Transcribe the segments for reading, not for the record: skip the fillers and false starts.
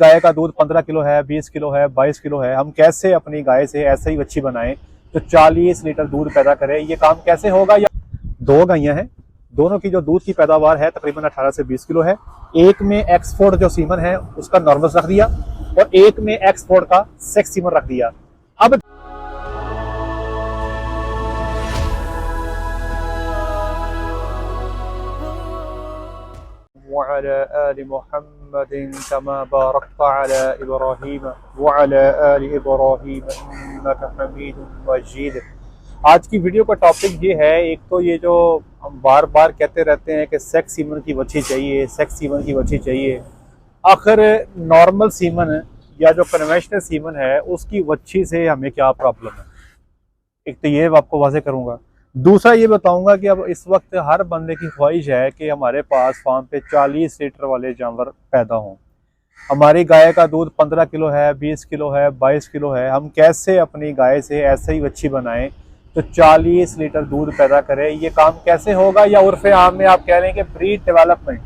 गाय का दूध 15 किलो है, 20 किलो है, 22 किलो है, हम कैसे अपनी गाय से ऐसे ही बच्ची बनाएं जो 40 लीटर दूध पैदा करे? ये काम कैसे होगा? या दो गायें हैं, दोनों की जो दूध की पैदावार है तकरीबन 18 से 20 किलो है। एक में एक्सपोर्ट जो सीमन है उसका नॉर्मल रख दिया और एक में एक्सपोर्ट का सेक्स सीमन रख दिया। अब वअला आलि मुहम्मदिन कमा बारकता अला इब्राहीम वअला आलि इब्राहीम इन्नका हमीदुम मजीद। आज की वीडियो का टॉपिक ये है, एक तो ये जो हम बार बार कहते रहते हैं कि सेक्स सीमन की बच्ची चाहिए, सेक्स सीमन की बच्ची चाहिए। आखिर नॉर्मल सीमन या जो कन्वेंशनल सीमन है उसकी बच्ची से हमें क्या प्रॉब्लम है? एक तो ये आपको वाज़ेह करूंगा। दूसरा ये बताऊंगा कि अब इस वक्त हर बंदे की ख्वाहिश है कि हमारे पास फार्म पे 40 लीटर वाले जानवर पैदा हों। हमारी गाय का दूध 15 किलो है, 20 किलो है, 22 किलो है, हम कैसे अपनी गाय से ऐसे ही बच्ची बनाएं तो 40 लीटर दूध पैदा करे? ये काम कैसे होगा? या उर्फ़े आम में आप कह रहे हैं कि ब्रीड डेवलपमेंट,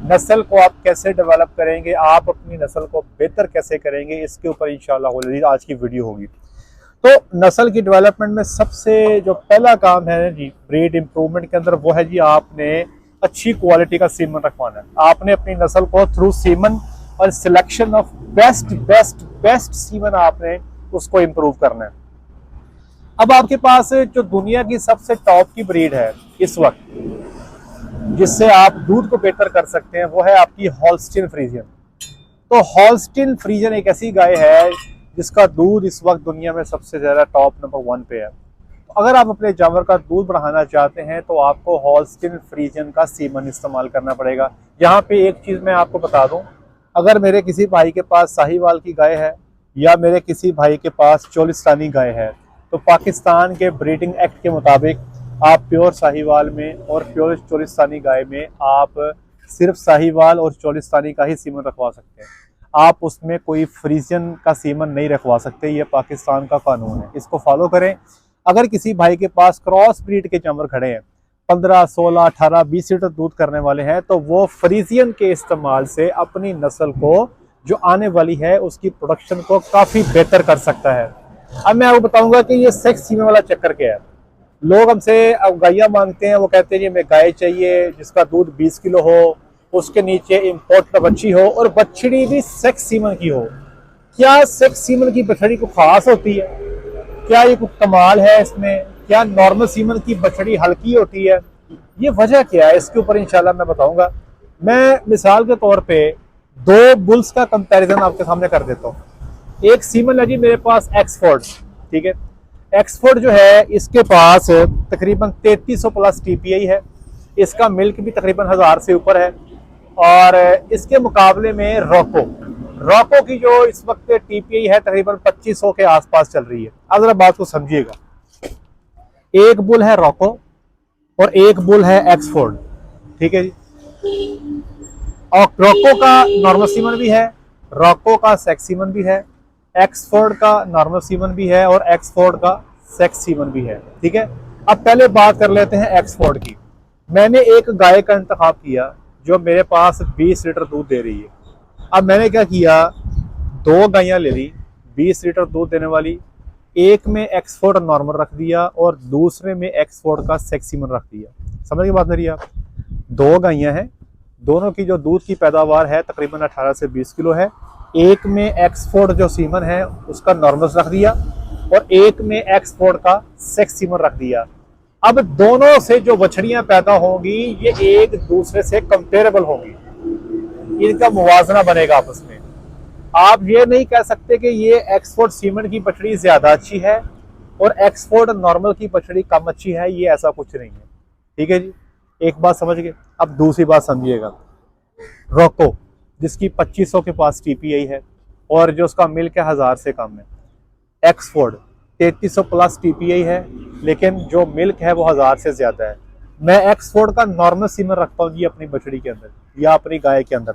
नस्ल को आप कैसे डेवलप करेंगे, आप अपनी नस्ल को बेहतर कैसे करेंगे, इसके ऊपर इंशाअल्लाह आज की वीडियो होगी। तो नस्ल की डेवलपमेंट में सबसे जो पहला काम है जी ब्रीड इम्प्रूवमेंट के अंदर, वो है जी आपने अच्छी क्वालिटी का सीमन रखवाना है। आपने अपनी नस्ल को थ्रू सीमन और selection of best best best semen आपने उसको इम्प्रूव करना है। अब आपके पास जो दुनिया की सबसे टॉप की ब्रीड है इस वक्त जिससे आप दूध को बेहतर कर सकते हैं, वो है आपकी हॉल्स्टीन फ्रीजियन। तो हॉल्स्टीन फ्रीजियन एक ऐसी गाय है जिसका दूध इस वक्त दुनिया में सबसे ज्यादा टॉप नंबर 1 पे है। तो अगर आप अपने जानवर का दूध बढ़ाना चाहते हैं तो आपको हॉल्स्टीन फ्रीजियन का सीमन इस्तेमाल करना पड़ेगा। यहाँ पे एक चीज मैं आपको बता दूं, अगर मेरे किसी भाई के पास साहिवाल की गाय है या मेरे किसी भाई के पास चोलिस्तानी गाय है, तो पाकिस्तान के ब्रीडिंग एक्ट के मुताबिक आप प्योर साहिवाल में और प्योर चोलिस्तानी गाय में आप सिर्फ साहिवाल और चोलिस्तानी का ही सीमन रखवा सकते हैं। आप उसमें कोई फ्रीजियन का सीमन नहीं रखवा सकते। ये पाकिस्तान का कानून है, इसको फॉलो करें। अगर किसी भाई के पास क्रॉस ब्रीड के जानवर खड़े हैं, 15, 16, 18, 20 लीटर दूध करने वाले हैं, तो वो फ्रीजियन के इस्तेमाल से अपनी नस्ल को जो आने वाली है उसकी प्रोडक्शन को काफ़ी बेहतर कर सकता है। अब मैं आपको बताऊंगा कि ये सेक्स सीमन वाला चक्कर क्या है। लोग हमसे गायें मांगते हैं, वो कहते हैं जी हमें गाय चाहिए जिसका दूध 20 किलो हो, उसके नीचे इम्पोर्ट बच्ची हो और बछड़ी भी सेक्स सीमन की हो। क्या सेक्स सीमन की बछड़ी को खास होती है? क्या ये कुछ कमाल है इसमें? क्या नॉर्मल सीमन की बछड़ी हल्की होती है? ये वजह क्या है, इसके ऊपर इंशाल्लाह मैं बताऊंगा। मैं मिसाल के तौर पे दो बुल्स का कंपैरिजन आपके सामने कर देता हूँ। एक सीमन है जी मेरे पास एक्सफोर्ड, ठीक है। एक्सफोर्ड जो है इसके पास तकरीबन 3300 प्लस टीपीआई है, इसका मिल्क भी तकरीबन 1000 से ऊपर है। और इसके मुकाबले में रॉको की जो इस वक्त टीपीआई है तकरीबन 2500 के आसपास चल रही है। अब जरा बात को समझिएगा, एक बुल है रॉको और एक बुल है एक्सफोर्ड, ठीक है जी। और रॉको का नॉर्मल सीमन भी है, रॉको का सेक्स सीमन भी है, एक्सफोर्ड का नॉर्मल सीमन भी है और एक्सफोर्ड का सेक्स सीमन भी है, ठीक है। अब पहले बात कर लेते हैं एक्सफोर्ड की। मैंने एक गाय का इंतखाब किया जो मेरे पास 20 लीटर दूध दे रही है। अब मैंने क्या किया, दो गायें ले ली 20 लीटर दूध देने वाली, एक में एक्सफोर्ड नॉर्मल रख दिया और दूसरे में एक्सफोर्ड का सेक्स सीमन रख दिया। समझ की बात मेरी आप? दो गायें हैं, दोनों की जो दूध की पैदावार है तकरीबन 18 से 20 किलो है। एक में एक्सफोर्ड जो सीमन है उसका नॉर्मल रख दिया और एक में एक्सफोर्ड का सेक्स सीमन रख दिया। अब दोनों से जो बछड़ियां पैदा होंगी ये एक दूसरे से कंपेरेबल होंगी, इनका मुवाजना बनेगा आपस में। आप ये नहीं कह सकते कि ये एक्सफोर्ड सीमन की बछड़ी ज्यादा अच्छी है और एक्सफोर्ड नॉर्मल की बछड़ी कम अच्छी है, ये ऐसा कुछ नहीं है, ठीक है जी। एक बात समझ गए। अब दूसरी बात समझिएगा, रॉको जिसकी 2500 के पास टीपीआई है और जो उसका मिल्क है 1000 से कम है, एक्सफोर्ड 3300 प्लस टीपीआई है लेकिन जो मिल्क है वो 1000 से ज्यादा है। मैं एक्सफोर्ड का नॉर्मल सीमन रखता हूँ जी अपनी बछड़ी के अंदर या अपनी गाय के अंदर,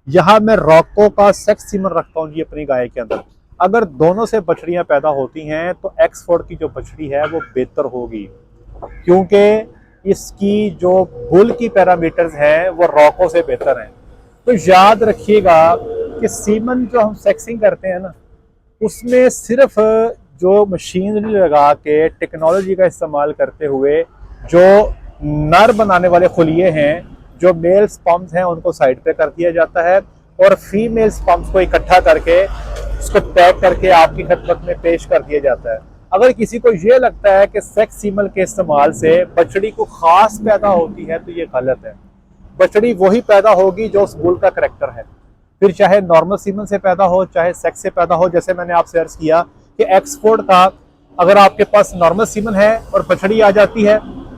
यहाँ मैं रॉको का सेक्स सीमन रखता हूँ जी अपनी गाय के अंदर। अगर दोनों से बछड़ियां पैदा होती हैं तो एक्सफोर्ड की जो बछड़ी है वो बेहतर होगी, क्योंकि इसकी जो बुल की पैरामीटर्स हैं वो रॉको से बेहतर हैं। तो याद रखिएगा कि सीमन जो हम सेक्सिंग करते हैं ना, उसमें सिर्फ जो मशीनरी लगा के टेक्नोलॉजी का इस्तेमाल करते हुए जो नर बनाने वाले खुलिये हैं, जो मेल स्पर्म्स हैं, उनको साइड पे कर दिया जाता है और फीमेल स्पर्म्स को इकट्ठा करके उसको पैक करके आपकी खिदमत में पेश कर दिया जाता है। अगर किसी को ये लगता है कि सेक्स सीमन के इस्तेमाल से बछड़ी को खास पैदा होती है तो ये गलत है। बछड़ी वही पैदा होगी जो उस बुल का करैक्टर है, फिर चाहे नॉर्मल सीमन से पैदा हो चाहे सेक्स से पैदा हो। जैसे मैंने आपसे अर्ज किया कि एक्सफोर्ड का अगर आपके पास नॉर्मल सीमन है और बछड़ी आ जाती है,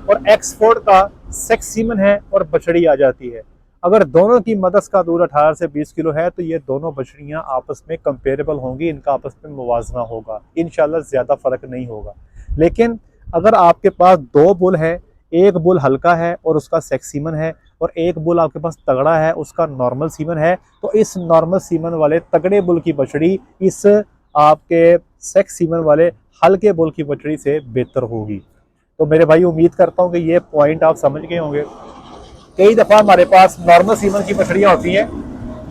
और एक्सफोर्ड का सेक्स सीमन है और बछड़ी आ जाती है, अगर दोनों की मदद का दूर 18 से 20 किलो है तो ये दोनों बछड़ियां आपस में कंपेरेबल होंगी, इनका आपस में मुवाजना होगा, इंशाल्लाह ज्यादा फर्क नहीं होगा। लेकिन अगर आपके पास दो बुल है, एक बुल हल्का है और उसका सेक्स सीमन है, और एक बुल आपके पास तगड़ा है उसका नॉर्मल सीमन है, तो इस नॉर्मल सीमन वाले तगड़े बुल की बछड़ी इस आपके सेक्स सीमन वाले हल्के बुल की बछड़ी से बेहतर होगी। तो मेरे भाई उम्मीद करता हूँ कि ये पॉइंट आप समझ गए होंगे। कई दफा हमारे पास नॉर्मल सीमन की बछड़ियां होती हैं,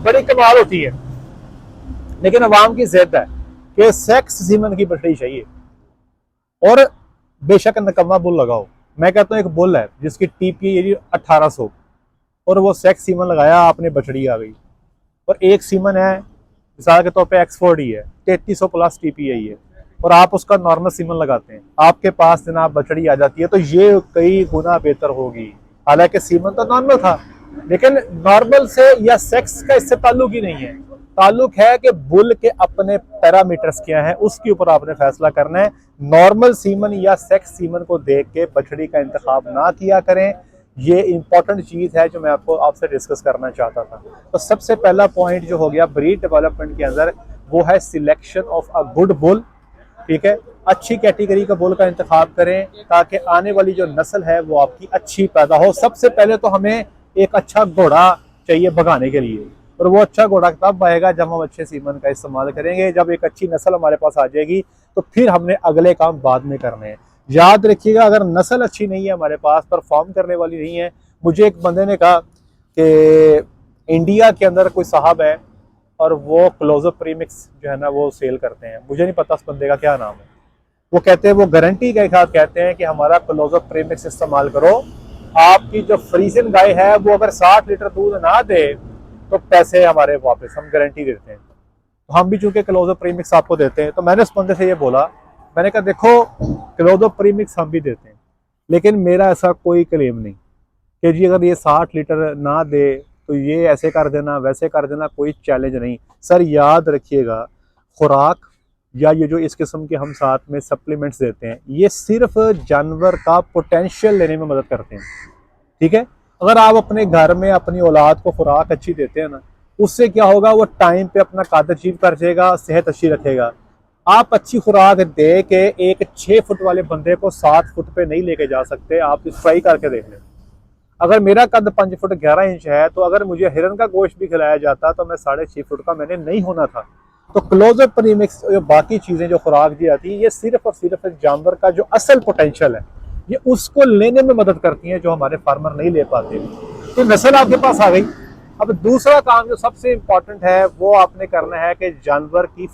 बड़ी कमाल होती है, लेकिन अवाम की जिद है कि सेक्स सीमन की बछड़ी चाहिए, और बेशक नकम्मा बुल लगाओ। मैं कहता हूँ एक बुल है जिसकी टीपी 1800 और वो सेक्स सीमन लगाया, आपने बछड़ी आ गई, और एक सीमन है मिसाल के तौर पे एक्सफोर्ड ही है, 3300 प्लस टीपीआई है, और आप उसका नॉर्मल सीमन लगाते हैं, आपके पास जनाब बछड़ी आ जाती है, तो ये कई गुना बेहतर होगी। हालांकि सीमन तो नॉर्मल था, लेकिन नॉर्मल से या सेक्स का इससे ताल्लुक ही नहीं है। ताल्लुक है कि बुल के अपने पैरामीटर्स क्या हैं, उसके ऊपर आपने फैसला करना है। नॉर्मल सीमन या सेक्स सीमन को देख के बछड़ी का इंतखाब ना किया करें। ये इंपॉर्टेंट चीज है जो मैं आपसे डिस्कस करना चाहता था। तो सबसे पहला पॉइंट जो हो गया ब्रीड डेवलपमेंट के अंदर, वो है selection of a good bull. ठीक है, अच्छी कैटेगरी का बुल का इंतखाब करें ताकि आने वाली जो नस्ल है वो आपकी अच्छी पैदा हो। सबसे पहले तो हमें एक अच्छा घोड़ा चाहिए भगाने के लिए, और वो अच्छा घोड़ा तब आएगा जब हम अच्छे सीमन का इस्तेमाल करेंगे। जब एक अच्छी नस्ल हमारे पास आ जाएगी तो फिर हमने अगले काम बाद में करने हैं। याद रखिएगा, अगर नस्ल अच्छी नहीं है हमारे पास, परफॉर्म करने वाली नहीं है। मुझे एक बंदे ने कहा कि इंडिया के अंदर कोई साहब है और वो क्लोजअप प्रीमिक्स जो है ना वो सेल करते हैं, मुझे नहीं पता उस बंदे का क्या नाम है। वो कहते हैं, वो गारंटी के साथ कहते हैं कि हमारा क्लोजअप प्रीमिक्स इस्तेमाल करो, आपकी जो फ्रीजन गाय है वो अगर 60 लीटर दूध ना दे तो पैसे हमारे वापस, हम गारंटी देते हैं। तो हम भी चूंकि क्लोजअप प्रीमिक्स आपको देते हैं, तो मैंने उस बंदे से ये बोला, मैंने कहा देखो क्लोजअप प्रीमिक्स हम भी देते हैं, लेकिन मेरा ऐसा कोई क्लेम नहीं कि जी अगर ये 60 लीटर ना दे तो ये ऐसे कर देना वैसे कर देना, कोई चैलेंज नहीं। सर याद रखिएगा, खुराक या ये जो इस किस्म के हम साथ में सप्लीमेंट्स देते हैं, ये सिर्फ जानवर का पोटेंशियल लेने में मदद करते हैं। ठीक है, अगर आप अपने घर में अपनी औलाद को खुराक अच्छी देते हैं ना, उससे क्या होगा, वो टाइम पे अपना काद अचीव कर जाएगा, सेहत अच्छी रखेगा। आप अच्छी खुराक दे के एक 6 फुट वाले बंदे को 7 फुट पे नहीं लेके जा सकते। आप ट्राई करके देख लें। अगर मेरा कद 5 फुट 11 इंच है, तो अगर मुझे हिरन का गोश्त भी खिलाया जाता तो मैं 6.5 फुट का मैंने नहीं होना था। तो क्लोजअप प्रीमिक्स जो बाकी चीजें जो खुराक दी जाती है, ये सिर्फ और सिर्फ जानवर का जो असल पोटेंशियल है ये उसको लेने में मदद करती हैं, जो हमारे फार्मर नहीं ले पाते। तो नस्ल आपके पास आ गई। अब दूसरा काम जो सबसे इंपॉर्टेंट है वो आपने करना है कि जानवर की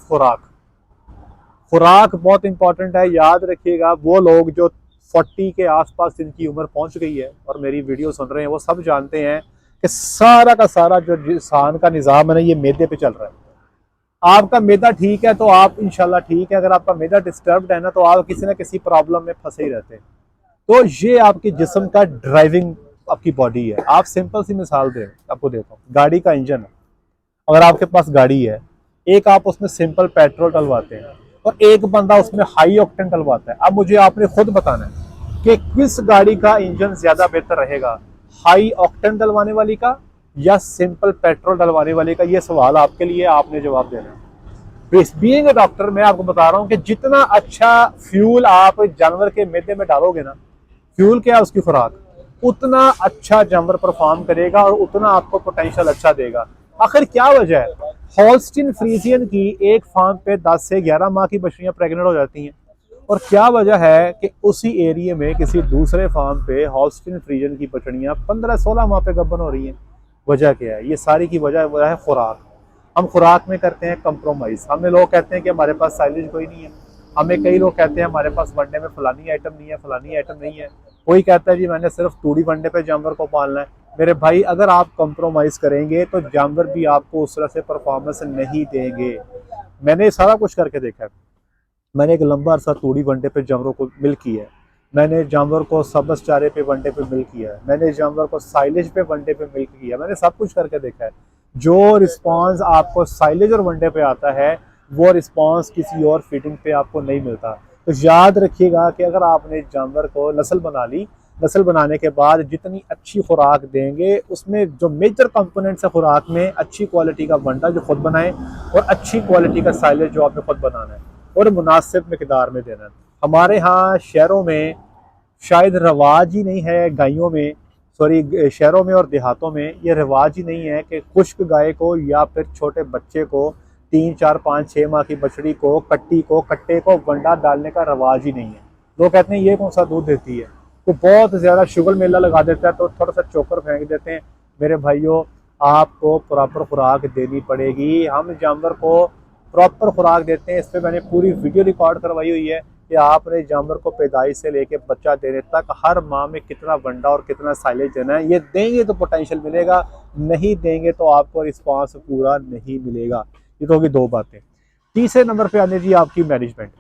खुराक बहुत इंपॉर्टेंट है। याद रखिएगा, वो लोग जो 40 के आसपास जिनकी उम्र पहुंच गई है और मेरी वीडियो सुन रहे हैं, वो सब जानते हैं कि सारा का सारा जो इंसान का निज़ाम है ना, ये मैदे पे चल रहा है। आपका मैदा ठीक है तो आप इंशाल्लाह ठीक है, अगर आपका मैदा डिस्टर्ब्ड है ना तो आप किसी ना किसी प्रॉब्लम में फंसे ही रहते हैं। तो ये आपके जिस्म का ड्राइविंग आपकी बॉडी है। आप सिंपल सी मिसाल दें, आपको देता हूँ, गाड़ी का इंजन है। अगर आपके पास गाड़ी है, एक आप उसमें सिंपल पेट्रोल डलवाते हैं और एक बंदा उसमें हाई ऑक्टेन डलवाता है। अब मुझे आपने खुद बताना है कि किस गाड़ी का इंजन ज्यादा बेहतर रहेगा, हाई ऑक्टेन डलवाने वाली का या सिंपल पेट्रोल डलवाने वाले का। ये सवाल आपके लिए, आपने जवाब देना है। बीइंग अ डॉक्टर मैं आपको बता रहा हूँ कि जितना अच्छा फ्यूल आप जानवर के मैदे में डालोगे ना, फ्यूल क्या है उसकी खुराक, उतना अच्छा जानवर परफॉर्म करेगा और उतना आपको पोटेंशियल अच्छा देगा। आखिर क्या वजह है, हॉल्स्टीन फ्रीजियन की एक फार्म पे 10 से 11 माह की बछड़ियां प्रेग्नेंट हो जाती हैं, और क्या वजह है कि उसी एरिया में किसी दूसरे फार्म पे हॉल्स्टीन फ्रीजियन की बछड़ियां 15-16 माह पे गब्बन हो रही हैं। वजह क्या है, ये सारी की वजह है खुराक। हम खुराक में करते हैं कंप्रोमाइज़। हमें लोग कहते हैं कि हमारे पास साइलेज कोई नहीं है, हमें कई लोग कहते हैं हमारे पास वनडे में फलानी आइटम नहीं है, फलानी आइटम नहीं है। कोई कहता है जी मैंने सिर्फ तूड़ी वनडे पे जानवर को पालना है। मेरे भाई अगर आप कंप्रोमाइज़ करेंगे तो जानवर भी आपको उस तरह से परफॉर्मेंस नहीं देंगे। मैंने सारा कुछ करके देखा है। मैंने एक लंबा अरसा तूड़ी वनडे पे जानवरों को मिल्क किया है, मैंने जानवर को सब्ज़ चारे पे वनडे पे मिल्क किया है, मैंने जानवर को साइलेज पे वनडे पे मिल्क किया है, मैंने सब कुछ करके देखा है। जो रिस्पांस आपको साइलेज और वनडे पे आता है वो रिस्पांस किसी और फीडिंग पे आपको नहीं मिलता। तो याद रखिएगा कि अगर आपने जानवर को नस्ल बना ली, नस्ल बनाने के बाद जितनी अच्छी खुराक देंगे उसमें जो मेजर कंपोनेंट्स है खुराक में, अच्छी क्वालिटी का वंडा जो खुद बनाएं और अच्छी क्वालिटी का साइलेज जो आपने खुद बनाना है और मुनासिब मिकदार में देना है। हमारे यहाँ शहरों में शायद रवाज ही नहीं है, गायों में सॉरी शहरों में और देहातों में ये रिवाज ही नहीं है कि खुश्क गाय को या फिर छोटे बच्चे को 3, 4, 5, 6 माह की बछड़ी को कट्टे को वंडा डालने का रवाज ही नहीं है। लोग कहते हैं ये कौन सा दूध देती है, तो बहुत ज़्यादा शुगर मेला लगा देता है तो थोड़ा सा चोकर फेंक देते हैं। मेरे भाइयों आपको प्रॉपर खुराक देनी पड़ेगी। हम जानवर को प्रॉपर खुराक देते हैं, इस पर मैंने पूरी वीडियो रिकॉर्ड करवाई हुई है कि आपने जानवर को पैदाइश से लेके बच्चा देने तक हर माह में कितना वंडा और कितना साइलेज देना है। ये देंगे तो पोटेंशियल मिलेगा, नहीं देंगे तो आपको रिस्पांस पूरा नहीं मिलेगा। ये तो होगी दो बातें। तीसरे नंबर पे आने जी आपकी मैनेजमेंट।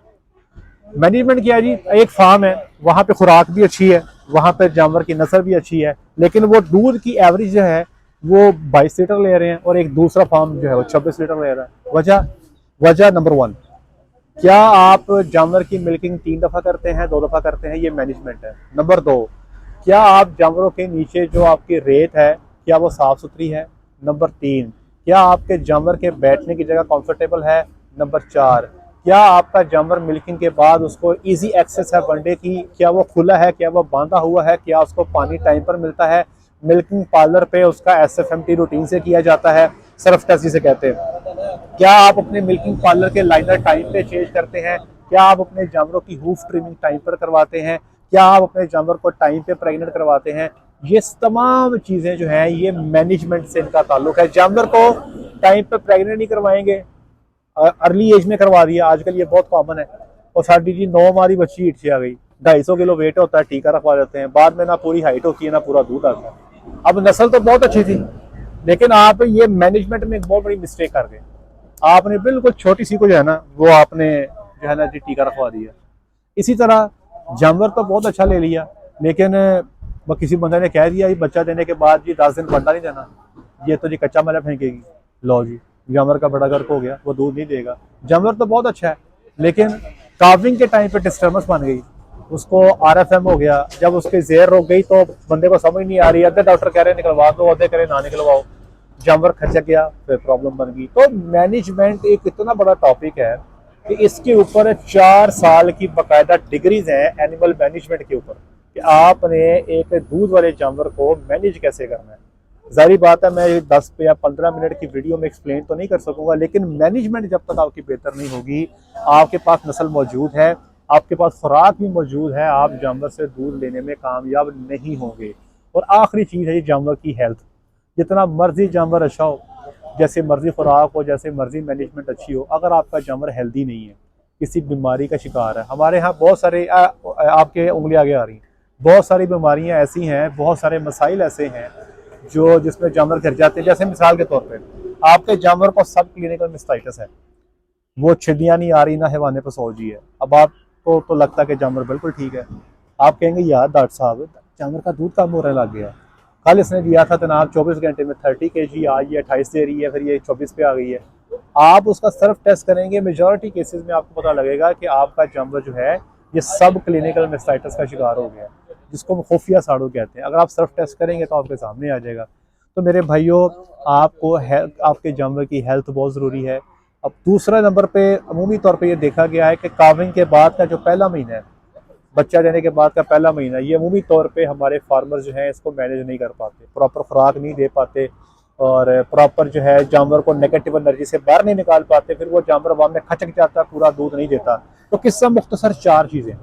मैनेजमेंट क्या है जी, एक फार्म है, वहाँ पे खुराक भी अच्छी है, वहाँ पे जानवर की नस्ल भी अच्छी है, लेकिन वो दूध की एवरेज जो है वो 22 लीटर ले रहे हैं और एक दूसरा फार्म जो है वो 26 लीटर ले रहा है। वजह नंबर 1, क्या आप जानवर की मिल्किंग 3 दफ़ा करते हैं, 2 दफ़ा करते हैं, ये मैनेजमेंट है। नंबर 2, क्या आप जानवरों के नीचे जो आपकी रेत है क्या वो साफ़ सुथरी है। नंबर 3, क्या आपके जानवर के बैठने की जगह कंफर्टेबल है। नंबर 4, क्या आपका जानवर मिल्किंग के बाद उसको इजी एक्सेस है वनडे की, क्या वो खुला है, क्या वो बांधा हुआ है, क्या उसको पानी टाइम पर मिलता है। मिल्किंग पार्लर पे उसका SFMT रूटीन से किया जाता है, सर्फ टेस्ट जिसे कहते हैं। क्या आप अपने मिल्किंग पार्लर के लाइनर टाइम पे चेंज करते हैं, क्या आप अपने जानवरों की हूफ ट्रिमिंग टाइम पर करवाते हैं, क्या आप अपने जानवर को टाइम पे प्रेग्नेंट करवाते हैं। ये तमाम चीज़ें जो हैं ये मैनेजमेंट से इनका ताल्लुक है। जानवर को टाइम पे प्रेग्नेंट नहीं करवाएंगे, अर्ली एज में करवा दिया, आजकल ये बहुत कॉमन है। और साड़ी जी 9 माह की बच्ची ईट से आ गई, 250 किलो वेट होता है, टीका रखवा देते हैं, बाद में ना पूरी हाइट होती है ना पूरा दूध आता है। अब नस्ल तो बहुत अच्छी थी लेकिन आप ये मैनेजमेंट में एक बहुत बड़ी मिस्टेक कर गए। आपने बिल्कुल छोटी सी को जो है ना वो आपने जो है ना जी टीका रखवा दिया। इसी तरह जानवर तो बहुत अच्छा ले लिया लेकिन वो किसी बंदे ने कह दिया बच्चा देने के बाद जी 10 दिन वंडा नहीं देना, ये तो जी कच्चा मला फेंकेगी, लो जी जानवर का बड़ा गर्क हो गया, वो दूध नहीं देगा। जानवर तो बहुत अच्छा है लेकिन काविंग के टाइम पे डिस्टर्बेंस बन गई, उसको RFM हो गया, जब उसकी ज़ेर रुक गई तो बंदे को समझ नहीं आ रही, अद्धे डॉक्टर कह रहे निकलवा दो, अद्धे कह रहे ना निकलवाओ, जानवर खचक गया, फिर प्रॉब्लम बन गई। तो मैनेजमेंट एक इतना बड़ा टॉपिक है कि इसके ऊपर 4 साल की बाकायदा डिग्रीज हैं एनिमल मैनेजमेंट के ऊपर कि आपने एक दूध वाले जानवर को मैनेज कैसे करना है। जाहिर बात है मैं 10 या 15 मिनट की वीडियो में एक्सप्लेन तो नहीं कर सकूंगा, लेकिन मैनेजमेंट जब तक आपकी बेहतर नहीं होगी, आपके पास नस्ल मौजूद है, आपके पास खुराक भी मौजूद है, आप जानवर से दूध लेने में कामयाब नहीं होंगे। और आखिरी चीज़ है ये जानवर की हेल्थ। जितना मर्जी जानवर अच्छा हो, जैसे मर्जी खुराक हो, जैसे मर्जी मैनेजमेंट अच्छी हो, अगर आपका जानवर हेल्दी नहीं है, किसी बीमारी का शिकार है, हमारे यहाँ बहुत सारे आपके उंगली आगे आ रही हैं, बहुत सारी बीमारियाँ ऐसी हैं, बहुत सारे मसाइल ऐसे हैं जो जिसमें जानवर गिर जाते हैं। जैसे मिसाल के तौर पे आपके जानवर को सब क्लिनिकल मास्टाइटिस है, वो छिड़ियाँ नहीं आ रही ना हैवाने पैथोलॉजी है। अब आपको तो लगता है कि जानवर बिल्कुल ठीक है, आप कहेंगे यार डॉक्टर साहब जानवर का दूध कम होने लग गया, कल इसने दिया था तनाब 24 घंटे में 30 kg, आज ये 28 दे रही है, फिर ये 24 पे आ गई है। आप उसका सर्फ टेस्ट करेंगे, मेजॉरिटी केसेस में आपको पता लगेगा कि आपका जानवर जो है ये सब क्लिनिकल मास्टाइटिस का शिकार हो गया, जिसको हम खुफिया साड़ू कहते हैं। अगर आप सर्फ टेस्ट करेंगे तो आपके सामने आ जाएगा। तो मेरे भाइयों आपको आपके जानवर की हेल्थ बहुत ज़रूरी है। अब दूसरा नंबर पे अमूमी तौर पे ये देखा गया है कि काविंग के बाद का जो पहला महीना है, बच्चा देने के बाद का पहला महीना, ये अमूमी तौर पे हमारे फार्मर जो हैं इसको मैनेज नहीं कर पाते, प्रॉपर खुराक नहीं दे पाते और प्रॉपर जो है जानवर को नेगेटिव एनर्जी से बाहर नहीं निकाल पाते, फिर वो जानवर वहाँ में खचक जाता, पूरा दूध नहीं देता। तो किस्सा मुख्तसर 4 चीज़ें: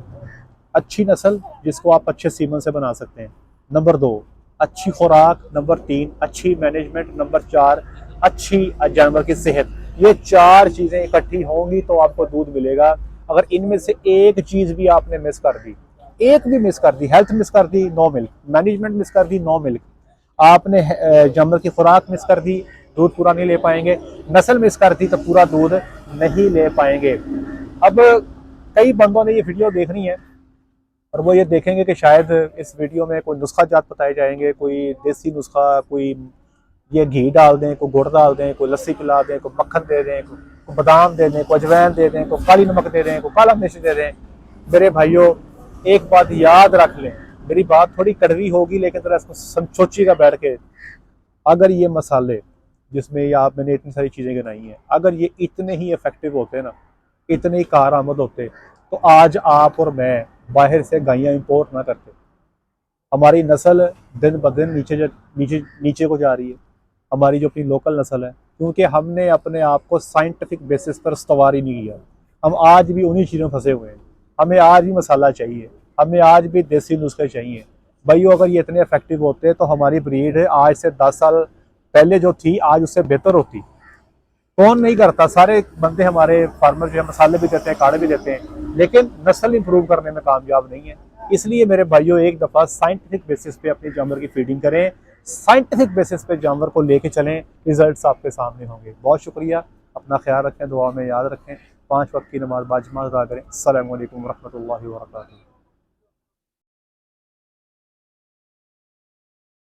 अच्छी नस्ल जिसको आप अच्छे सीमन से बना सकते हैं, नंबर 2 अच्छी खुराक, नंबर 3 अच्छी मैनेजमेंट, नंबर 4 अच्छी जानवर की सेहत, ये 4 चीजें इकट्ठी होंगी तो आपको दूध मिलेगा। अगर इनमें से एक चीज भी आपने मिस कर दी, एक भी मिस कर दी, हेल्थ मिस कर दी, नो मिल्क, मैनेजमेंट मिस कर दी, नो मिल्क, आपने जानवर की खुराक मिस कर दी, दूध पूरा नहीं ले पाएंगे, नस्ल मिस कर दी तो पूरा दूध नहीं ले पाएंगे। अब कई बंदों ने ये वीडियो देखनी है और वो ये देखेंगे कि शायद इस वीडियो में कोई नुस्खा जात बताए जाएंगे, कोई देसी नुस्खा, कोई ये घी डाल दें, कोई गुड़ डाल दें, कोई लस्सी पिला दें, कोई मक्खन दे दें, कोई बादाम दे दें, कोई अजवैन दे दें, कोई काली नमक दे दें, कोई काला मिर्च दे दें। मेरे भाइयों, एक बात याद रख लें, मेरी बात थोड़ी कड़वी होगी लेकिन जरा इसको सोचिएगा बैठ के। अगर ये मसाले जिसमें ये आप मैंने इतनी सारी चीज़ें गिनाई हैं, अगर ये इतने ही इफेक्टिव होते ना, इतने ही कारआमद होते, तो आज आप और मैं बाहर से गायें इंपोर्ट ना करते। हमारी नस्ल दिन ब दिन नीचे को जा रही है, हमारी जो अपनी लोकल नस्ल है, क्योंकि हमने अपने आप को साइंटिफिक बेसिस पर इस्तवार ही नहीं किया। हम आज भी उन्हीं चीज़ों में फंसे हुए हैं। हमें आज भी मसाला चाहिए, हमें आज भी देसी नुस्खे चाहिए। भाइयों, अगर ये इतने इफेक्टिव होते तो हमारी ब्रीड आज से 10 साल पहले जो थी आज उससे बेहतर होती। कौन नहीं करता, सारे बंदे हमारे फार्मर जो है मसाले भी देते हैं, काढ़े भी देते हैं, लेकिन नस्ल इंप्रूव करने में कामयाब नहीं है। इसलिए मेरे भाइयों, एक दफ़ा साइंटिफिक बेसिस पे अपने जानवर की फीडिंग करें, साइंटिफिक बेसिस पे जानवर को लेके चलें, रिजल्ट्स आपके सामने होंगे। बहुत शुक्रिया, अपना ख्याल रखें, दुआ में याद रखें, 5 वक्त की नमाज बाजमात अदा करें। अस्सलामु अलैकुम रहमतुल्लाहि व बरकातुहू।